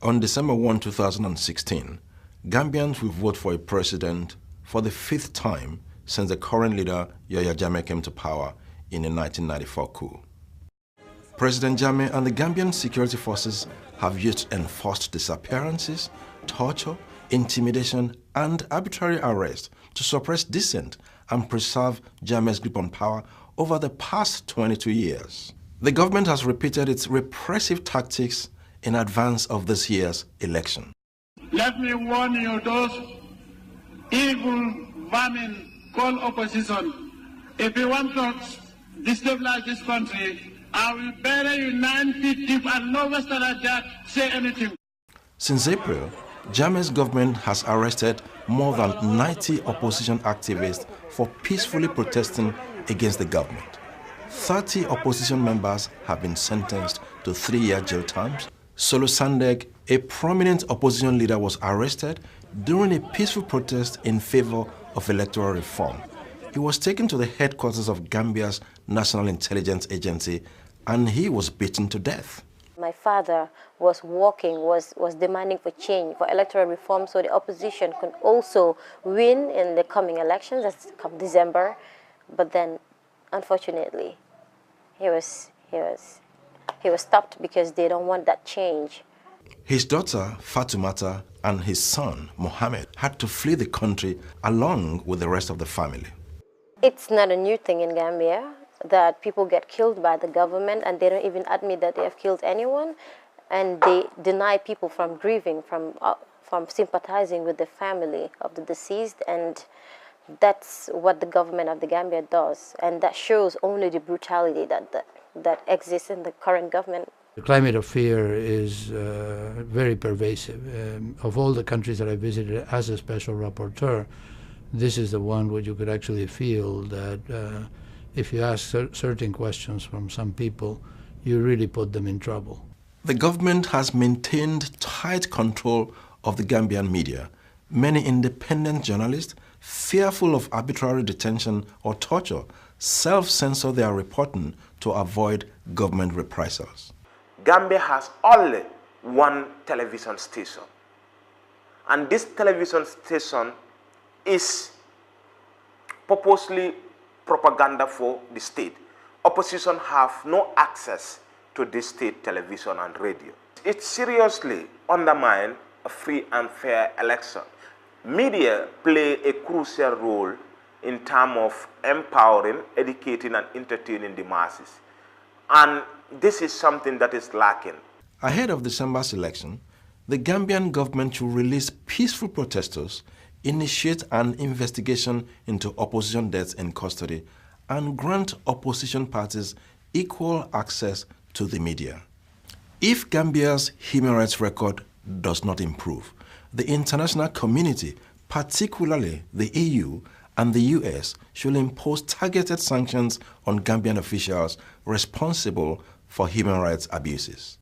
On December 2016, Gambians will vote for a president for the 5th time since the current leader, Yahya Jammeh, came to power in the 1994 coup. President Jammeh and the Gambian security forces have used enforced disappearances, torture, intimidation, and arbitrary arrest to suppress dissent and preserve Jammeh's grip on power over the past 22 years. The government has repeated its repressive tactics in advance of this year's election. Let me warn you, those evil vermin called opposition, if you want to destabilize this country, I will bury you 9 feet deep and no Westerner dare say anything. Since April, Jammeh's government has arrested more than 90 opposition activists for peacefully protesting against the government. 30 opposition members have been sentenced to 3-year jail terms. Solo Sandeg, a prominent opposition leader, was arrested during a peaceful protest in favor of electoral reform. He was taken to the headquarters of Gambia's National Intelligence Agency and he was beaten to death. My father was demanding for change, for electoral reform, so the opposition could also win in the coming elections, that's come December. But then, unfortunately, he was stopped because they don't want that change. His daughter, Fatumata, and his son, Mohammed, had to flee the country along with the rest of the family. It's not a new thing in Gambia that people get killed by the government and they don't even admit that they have killed anyone, and they deny people from grieving, from sympathizing with the family of the deceased, and that's what the government of the Gambia does, and that shows only the brutality that exists in the current government. The climate of fear is very pervasive. Of all the countries that I visited as a special rapporteur, this is the one where you could actually feel that if you ask certain questions from some people, you really put them in trouble. The government has maintained tight control of the Gambian media. Many independent journalists, fearful of arbitrary detention or torture, self-censor their reporting to avoid government reprisals. Gambia has only one television station, and this television station is purposely propaganda for the state. Opposition have no access to this state television and radio. It seriously undermines a free and fair election. Media play a crucial role in terms of empowering, educating, and entertaining the masses. And this is something that is lacking. Ahead of December's election, the Gambian government should release peaceful protesters, initiate an investigation into opposition deaths in custody, and grant opposition parties equal access to the media. If Gambia's human rights record does not improve, the international community, particularly the EU and the US, should impose targeted sanctions on Gambian officials responsible for human rights abuses.